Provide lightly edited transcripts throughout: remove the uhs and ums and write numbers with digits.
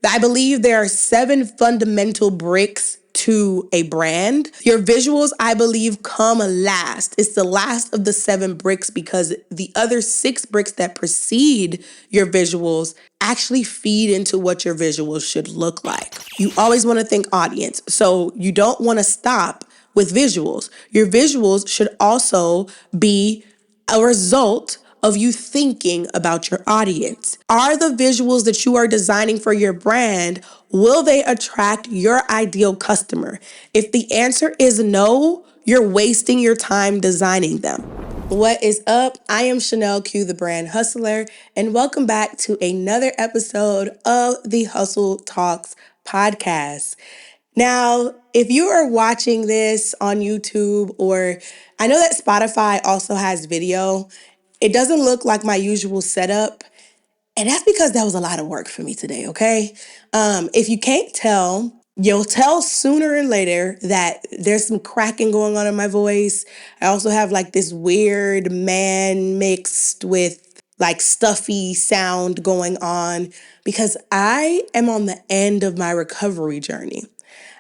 I believe there are 7 fundamental bricks to a brand. Your visuals, I believe, come last. It's the last of the 7 bricks because the other 6 bricks that precede your visuals actually feed into what your visuals should look like. You always want to think audience. So you don't want to stop with visuals. Your visuals should also be a result of you thinking about your audience. Are the visuals that you are designing for your brand, will they attract your ideal customer? If the answer is no, you're wasting your time designing them. What is up? I am Chanel Q, the brand hustler, and welcome back to another episode of the Hustle Talks podcast. Now, if you are watching this on YouTube, or I know that Spotify also has video, it doesn't look like my usual setup. And that's because that was a lot of work for me today, okay? If you can't tell, you'll tell sooner or later that there's some cracking going on in my voice. I also have like this weird man mixed with like stuffy sound going on because I am on the end of my recovery journey.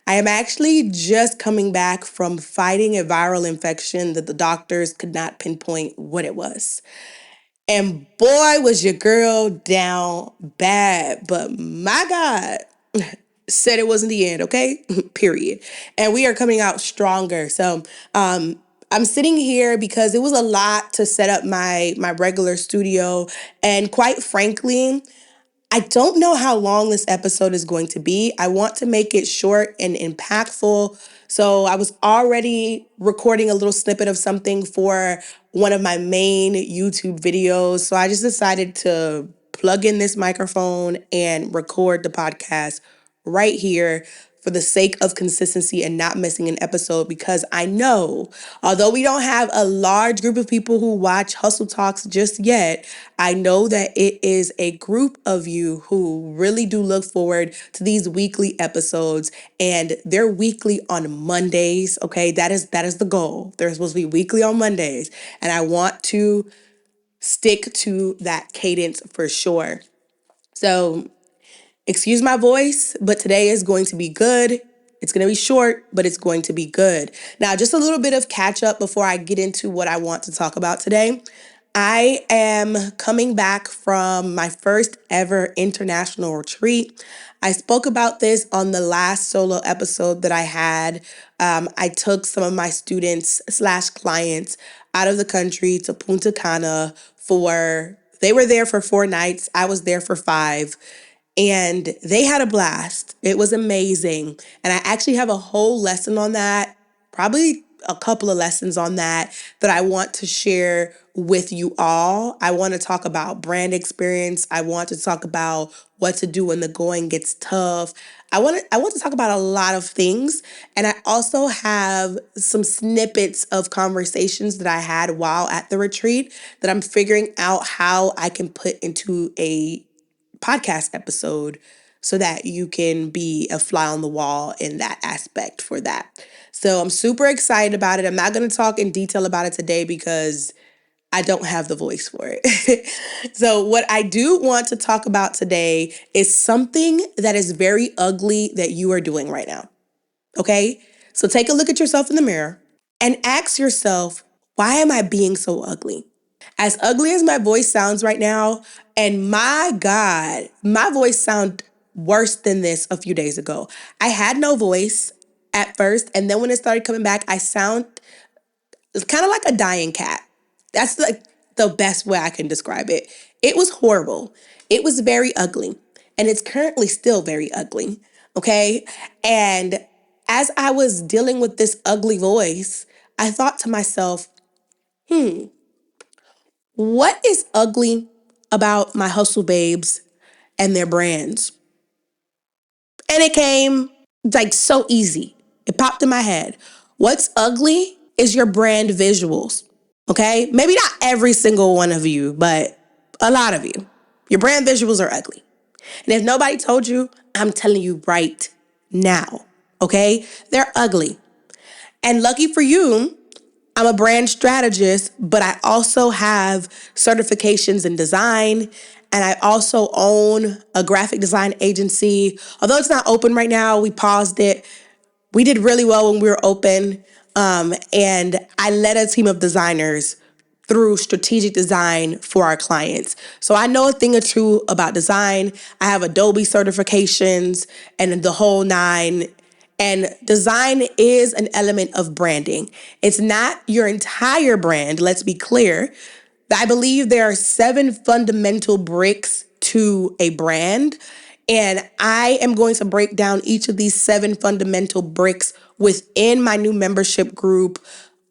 I am actually just coming back from fighting a viral infection that the doctors could not pinpoint what it was. And boy, was your girl down bad. But my God said it wasn't the end, okay? Period. And we are coming out stronger. So I'm sitting here because it was a lot to set up my regular studio. And quite frankly, I don't know how long this episode is going to be. I want to make it short and impactful. So I was already recording a little snippet of something for one of my main YouTube videos. So I just decided to plug in this microphone and record the podcast right here for the sake of consistency and not missing an episode, because I know, although we don't have a large group of people who watch Hustle Talks just yet, I know that it is a group of you who really do look forward to these weekly episodes, and they're weekly on Mondays, okay? That is the goal. They're supposed to be weekly on Mondays, and I want to stick to that cadence for sure. So excuse my voice, but today is going to be good. It's going to be short, but it's going to be good. Now, just a little bit of catch up before I get into what I want to talk about today. I am coming back from my first ever international retreat. I spoke about this on the last solo episode that I had. I took some of my students / clients out of the country to Punta Cana they were there for 4 nights. I was there for 5. And they had a blast. It was amazing. And I actually have a whole lesson on that, probably a couple of lessons on that I want to share with you all. I want to talk about brand experience. I want to talk about what to do when the going gets tough. I want to talk about a lot of things. And I also have some snippets of conversations that I had while at the retreat that I'm figuring out how I can put into a podcast episode so that you can be a fly on the wall in that aspect for that. So I'm super excited about it. I'm not going to talk in detail about it today because I don't have the voice for it. So what I do want to talk about today is something that is very ugly that you are doing right now. Okay? So take a look at yourself in the mirror and ask yourself, why am I being so ugly? As ugly as my voice sounds right now, and my God, my voice sounded worse than this a few days ago. I had no voice at first, and then when it started coming back, I sound kind of like a dying cat. That's like the best way I can describe it. It was horrible. It was very ugly, and it's currently still very ugly, okay? And as I was dealing with this ugly voice, I thought to myself, what is ugly about my hustle babes and their brands? And it came like so easy. It popped in my head. What's ugly is your brand visuals. Okay? Maybe not every single one of you, but a lot of you. Your brand visuals are ugly. And if nobody told you, I'm telling you right now. Okay? They're ugly. And lucky for you, I'm a brand strategist, but I also have certifications in design And I also own a graphic design agency. Although it's not open right now, we paused it. We did really well when we were open. And I led a team of designers through strategic design for our clients. So I know a thing or two about design. I have Adobe certifications and the whole nine. And design is an element of branding. It's not your entire brand, let's be clear. I believe there are 7 fundamental bricks to a brand. And I am going to break down each of these 7 fundamental bricks within my new membership group,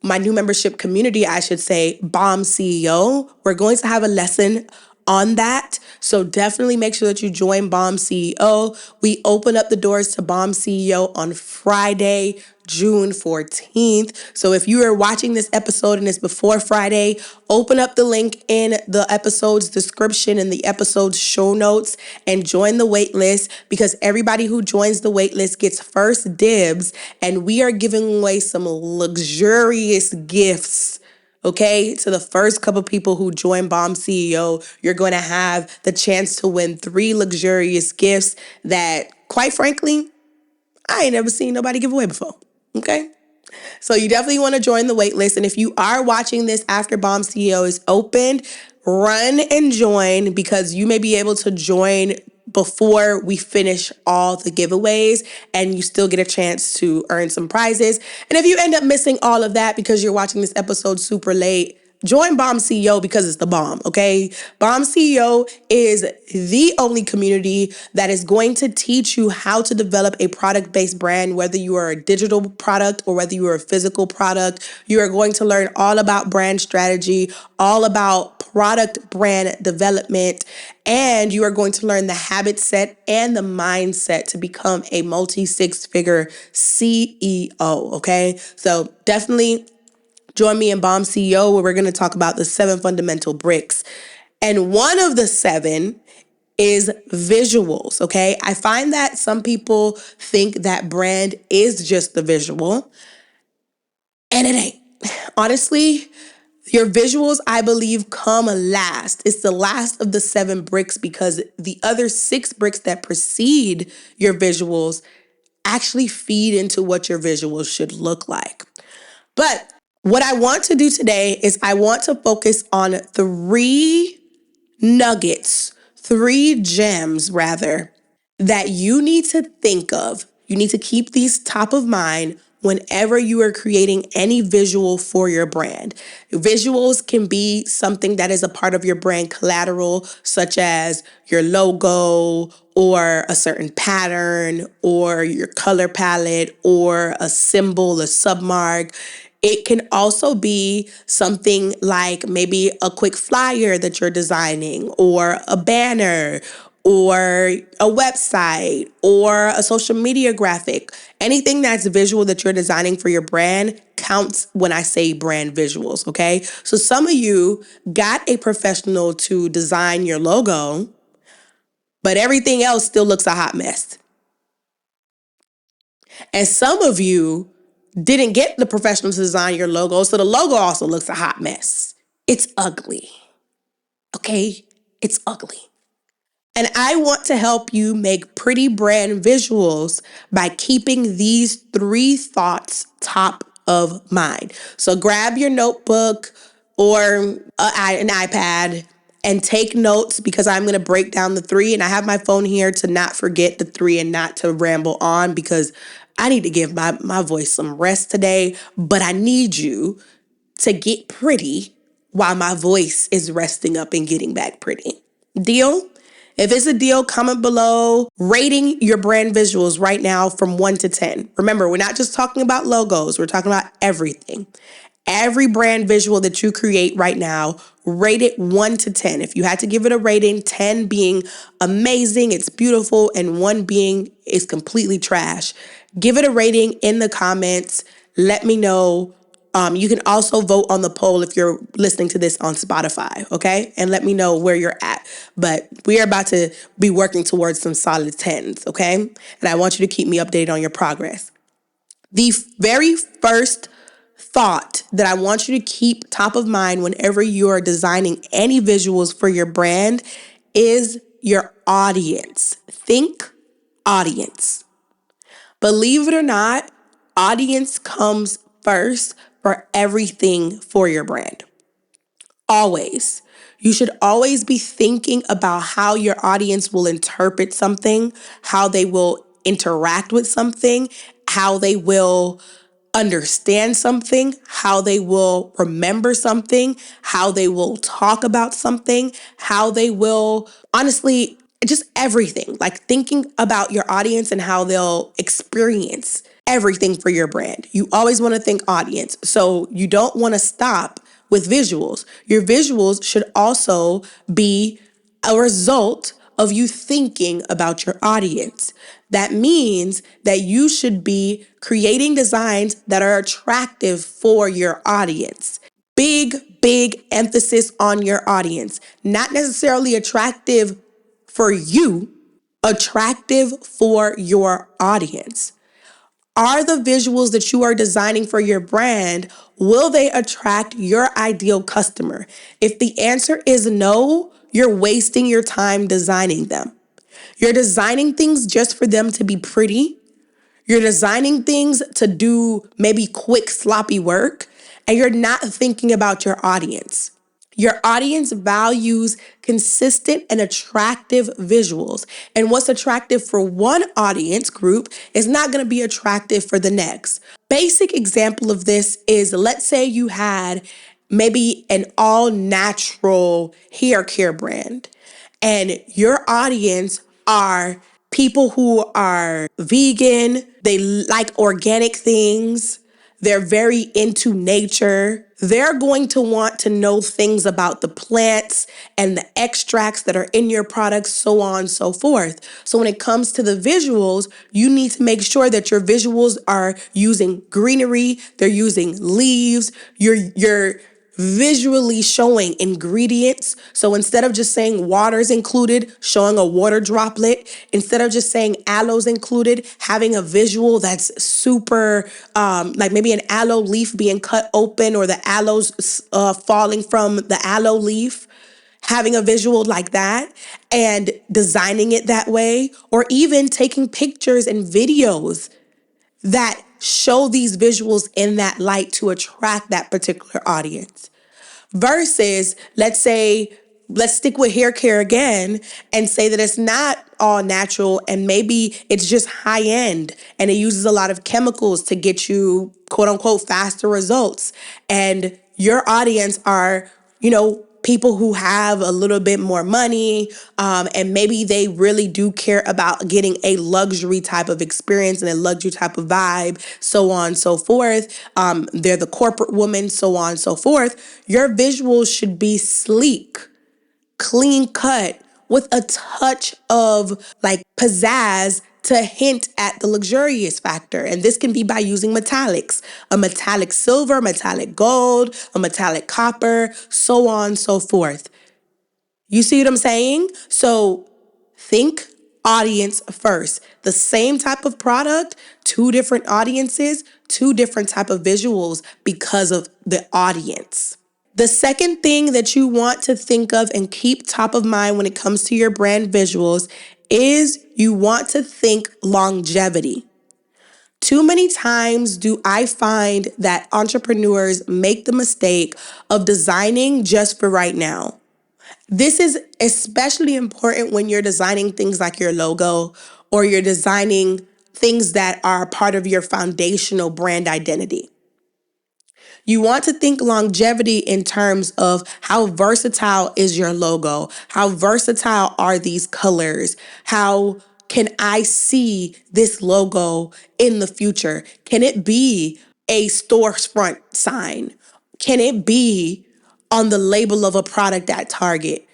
my new membership community, I should say, Bomb CEO. We're going to have a lesson on that. So definitely make sure that you join Bomb CEO. We open up the doors to Bomb CEO on Friday, June 14th. So if you are watching this episode and it's before Friday, open up the link in the episode's description and the episode's show notes and join the wait list, because everybody who joins the wait list gets first dibs, and we are giving away some luxurious gifts. Okay, to the first couple people who join Bomb CEO, you're going to have the chance to win 3 luxurious gifts that, quite frankly, I ain't never seen nobody give away before. Okay. So you definitely want to join the wait list. And if you are watching this after Bomb CEO is opened, run and join, because you may be able to join before we finish all the giveaways and you still get a chance to earn some prizes. And if you end up missing all of that because you're watching this episode super late, join Bomb CEO because it's the bomb, okay? Bomb CEO is the only community that is going to teach you how to develop a product-based brand, whether you are a digital product or whether you are a physical product. You are going to learn all about brand strategy, all about product brand development, and you are going to learn the habit set and the mindset to become a multi-6-figure CEO, okay? So definitely join me in Bomb CEO, where we're going to talk about the 7 fundamental bricks. And one of the 7 is visuals, okay? I find that some people think that brand is just the visual, and it ain't. Honestly, your visuals, I believe, come last. It's the last of the 7 bricks, because the other 6 bricks that precede your visuals actually feed into what your visuals should look like. But what I want to do today is I want to focus on 3 nuggets, 3 gems rather, that you need to think of. You need to keep these top of mind whenever you are creating any visual for your brand. Visuals can be something that is a part of your brand collateral, such as your logo or a certain pattern or your color palette or a symbol, a submark. It can also be something like maybe a quick flyer that you're designing, or a banner, or a website, or a social media graphic. Anything that's visual that you're designing for your brand counts when I say brand visuals, okay? So some of you got a professional to design your logo, but everything else still looks a hot mess. And some of you didn't get the professional to design your logo, so the logo also looks a hot mess. It's ugly. Okay? It's ugly. And I want to help you make pretty brand visuals by keeping these 3 thoughts top of mind. So grab your notebook or an iPad and take notes, because I'm going to break down the 3. And I have my phone here to not forget the 3 and not to ramble on, because I need to give my voice some rest today. But I need you to get pretty while my voice is resting up and getting back pretty. Deal? If it's a deal, comment below rating your brand visuals right now from 1 to 10. Remember, we're not just talking about logos, we're talking about everything. Every brand visual that you create right now, rate it 1 to 10. If you had to give it a rating, 10 being amazing, it's beautiful, and 1 being is completely trash, give it a rating in the comments. Let me know. You can also vote on the poll if you're listening to this on Spotify, okay? And let me know where you're at. But we are about to be working towards some solid 10s, okay? And I want you to keep me updated on your progress. The very first thought that I want you to keep top of mind whenever you are designing any visuals for your brand is your audience. Think audience. Believe it or not, audience comes first for everything for your brand. Always. You should always be thinking about how your audience will interpret something, how they will interact with something, how they will understand something, how they will remember something, how they will talk about something, how they will, honestly, just everything. Like thinking about your audience and how they'll experience everything for your brand. You always want to think audience. So you don't want to stop with visuals. Your visuals should also be a result of you thinking about your audience. That means that you should be creating designs that are attractive for your audience. Big emphasis on your audience. Not necessarily attractive for you, attractive for your audience. Are the visuals that you are designing for your brand, will they attract your ideal customer? If the answer is no, you're wasting your time designing them. You're designing things just for them to be pretty. You're designing things to do maybe quick, sloppy work, and you're not thinking about your audience. Your audience values consistent and attractive visuals. And what's attractive for one audience group is not going to be attractive for the next. Basic example of this is, let's say you had maybe an all natural hair care brand, and your audience are people who are vegan, they like organic things, they're very into nature. They're going to want to know things about the plants and the extracts that are in your products, so on and so forth. So when it comes to the visuals, you need to make sure that your visuals are using greenery, they're using leaves, you're visually showing ingredients. So instead of just saying water's included, showing a water droplet. Instead of just saying aloe's included, having a visual that's super, like maybe an aloe leaf being cut open or the aloes falling from the aloe leaf. Having a visual like that and designing it that way, or even taking pictures and videos that show these visuals in that light to attract that particular audience. Versus, let's stick with hair care again and say that it's not all natural and maybe it's just high end and it uses a lot of chemicals to get you quote unquote faster results. And your audience are, people who have a little bit more money, and maybe they really do care about getting a luxury type of experience and a luxury type of vibe, so on and so forth. They're the corporate woman, so on and so forth. Your visuals should be sleek, clean cut, with a touch of like pizzazz to hint at the luxurious factor. And this can be by using metallics, a metallic silver, metallic gold, a metallic copper, so on and so forth. You see what I'm saying? So think audience first. The same type of product, two different audiences, two different type of visuals because of the audience. The second thing that you want to think of and keep top of mind when it comes to your brand visuals is you want to think longevity. Too many times do I find that entrepreneurs make the mistake of designing just for right now. This is especially important when you're designing things like your logo or you're designing things that are part of your foundational brand identity. You want to think longevity in terms of how versatile is your logo? How versatile are these colors? How can I see this logo in the future? Can it be a storefront sign? Can it be on the label of a product at Target?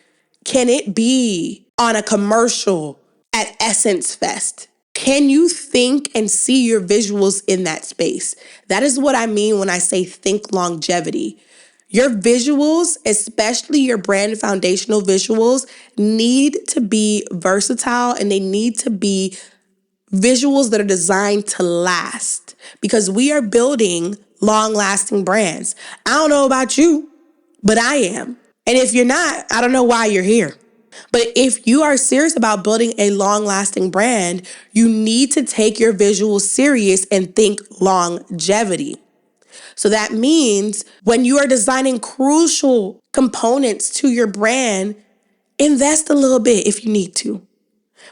Can it be on a commercial at Essence Fest? Can you think and see your visuals in that space? That is what I mean when I say think longevity. Your visuals, especially your brand foundational visuals, need to be versatile and they need to be visuals that are designed to last because we are building long lasting brands. I don't know about you, but I am. And if you're not, I don't know why you're here. But if you are serious about building a long-lasting brand, you need to take your visuals serious and think longevity. So that means when you are designing crucial components to your brand, invest a little bit if you need to.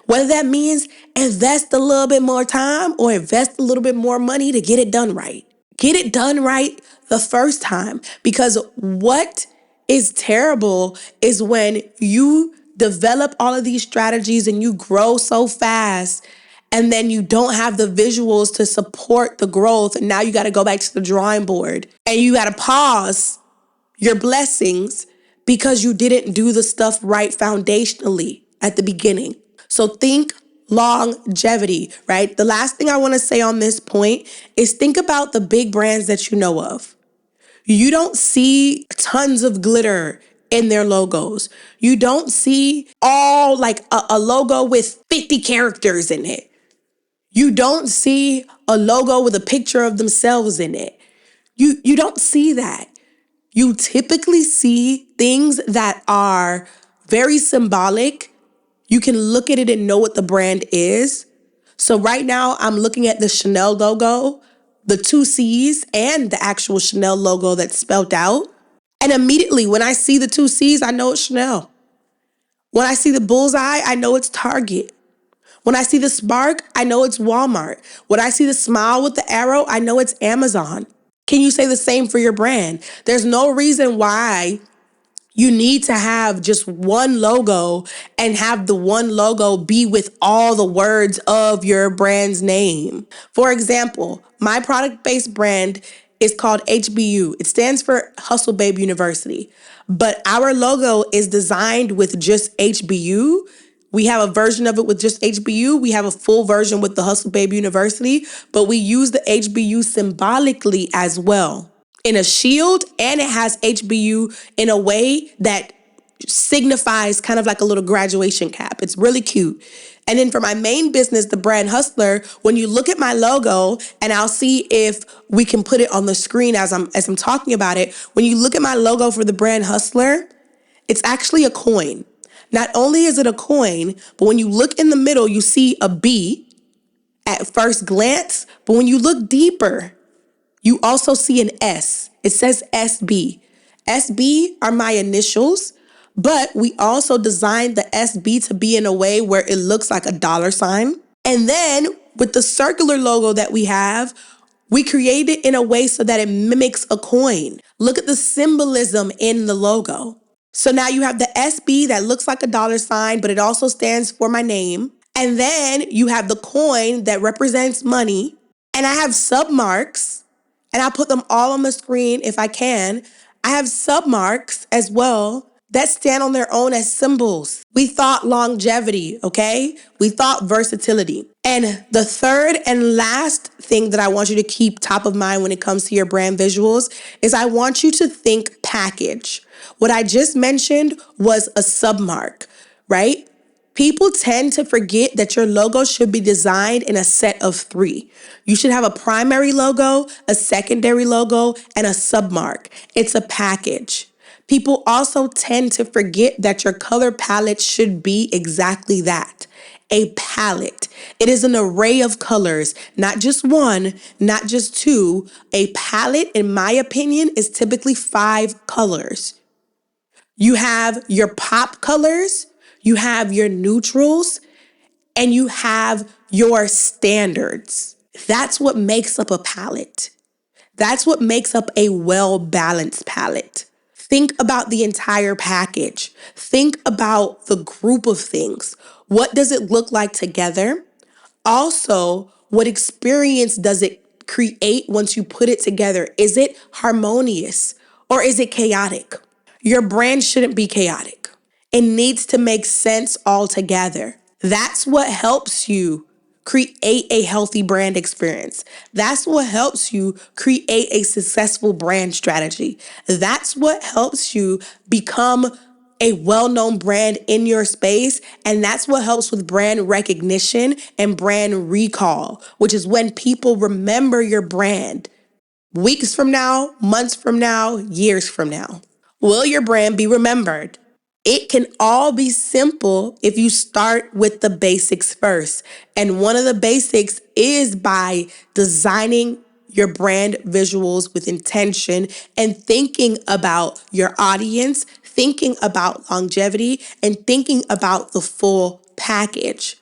Whether that means invest a little bit more time or invest a little bit more money to get it done right. Get it done right the first time, because what is terrible is when you develop all of these strategies and you grow so fast and then you don't have the visuals to support the growth, and now you got to go back to the drawing board and you got to pause your blessings because you didn't do the stuff right foundationally at the beginning. So think longevity, right? The last thing I want to say on this point is think about the big brands that you know of. You don't see tons of glitter in their logos. You don't see all like a logo with 50 characters in it. You don't see a logo with a picture of themselves in it. You don't see that. You typically see things that are very symbolic. You can look at it and know what the brand is. So right now I'm looking at the Chanel logo, the two C's, and the actual Chanel logo that's spelled out. And immediately when I see the two C's, I know it's Chanel. When I see the bullseye, I know it's Target. When I see the spark, I know it's Walmart. When I see the smile with the arrow, I know it's Amazon. Can you say the same for your brand? There's no reason why you need to have just one logo and have the one logo be with all the words of your brand's name. For example, my product-based brand is called HBU. It stands for Hustle Babe University. But our logo is designed with just HBU. We have a version of it with just HBU. We have a full version with the Hustle Babe University, but we use the HBU symbolically as well in a shield, and it has HBU in a way that signifies kind of like a little graduation cap. It's really cute. And then for my main business, the Brand Hustler, when you look at my logo, and I'll see if we can put it on the screen as I'm talking about it. When you look at my logo for the Brand Hustler, it's actually a coin. Not only is it a coin, but when you look in the middle, you see a B at first glance. But when you look deeper, you also see an S. It says SB. SB are my initials, but we also designed the SB to be in a way where it looks like a dollar sign. And then with the circular logo that we have, we create it in a way so that it mimics a coin. Look at the symbolism in the logo. So now you have the SB that looks like a dollar sign, but it also stands for my name. And then you have the coin that represents money. And I have submarks, and I'll put them all on the screen if I can. I have submarks as well that stand on their own as symbols. We thought longevity, okay? We thought versatility. And the third and last thing that I want you to keep top of mind when it comes to your brand visuals is I want you to think package. What I just mentioned was a submark, right? People tend to forget that your logo should be designed in a set of three. You should have a primary logo, a secondary logo, and a submark. It's a package. People also tend to forget that your color palette should be exactly that, a palette. It is an array of colors, not just one, not just two. A palette, in my opinion, is typically 5 colors. You have your pop colors, you have your neutrals, and you have your standards. That's what makes up a palette. That's what makes up a well-balanced palette. Think about the entire package. Think about the group of things. What does it look like together? Also, what experience does it create once you put it together? Is it harmonious or is it chaotic? Your brand shouldn't be chaotic. It needs to make sense altogether. That's what helps you create a healthy brand experience. That's what helps you create a successful brand strategy. That's what helps you become a well-known brand in your space. And that's what helps with brand recognition and brand recall, which is when people remember your brand weeks from now, months from now, years from now. Will your brand be remembered? It can all be simple if you start with the basics first. And one of the basics is by designing your brand visuals with intention and thinking about your audience, thinking about longevity, and thinking about the full package.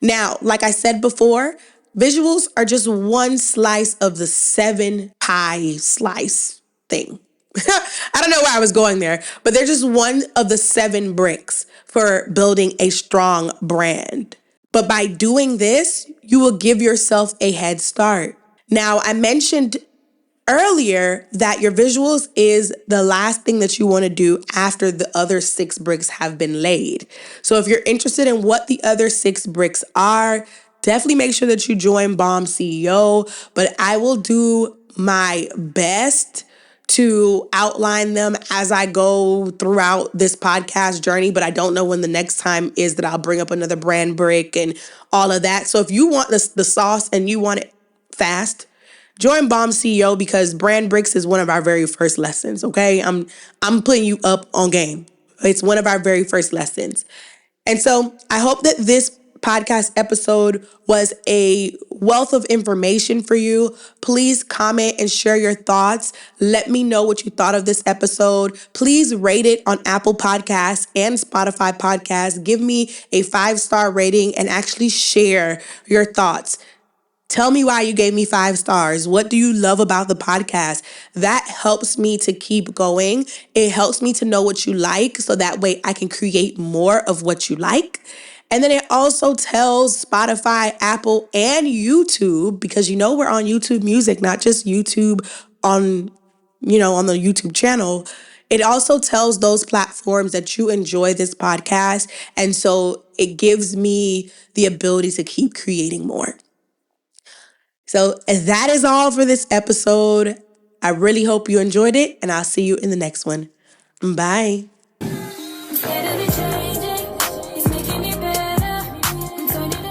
Now, like I said before, visuals are just one slice of the 7 pie slice thing. I don't know why I was going there, but they're just one of the 7 bricks for building a strong brand. But by doing this, you will give yourself a head start. Now, I mentioned earlier that your visuals is the last thing that you want to do after the other 6 bricks have been laid. So if you're interested in what the other 6 bricks are, definitely make sure that you join Bomb CEO. But I will do my best to outline them as I go throughout this podcast journey, but I don't know when the next time is that I'll bring up another brand brick and all of that. So if you want the sauce and you want it fast, join Bomb CEO because brand bricks is one of our very first lessons, okay? I'm putting you up on game. It's one of our very first lessons. And so I hope that this podcast episode was a wealth of information for you. Please comment and share your thoughts. Let me know what you thought of this episode. Please rate it on Apple Podcasts and Spotify Podcasts. Give me a 5-star rating and actually share your thoughts. Tell me why you gave me 5 stars. What do you love about the podcast? That helps me to keep going. It helps me to know what you like so that way I can create more of what you like. And then it also tells Spotify, Apple, and YouTube, because we're on YouTube Music, not just YouTube on the YouTube channel. It also tells those platforms that you enjoy this podcast. And so it gives me the ability to keep creating more. So that is all for this episode. I really hope you enjoyed it, and I'll see you in the next one. Bye.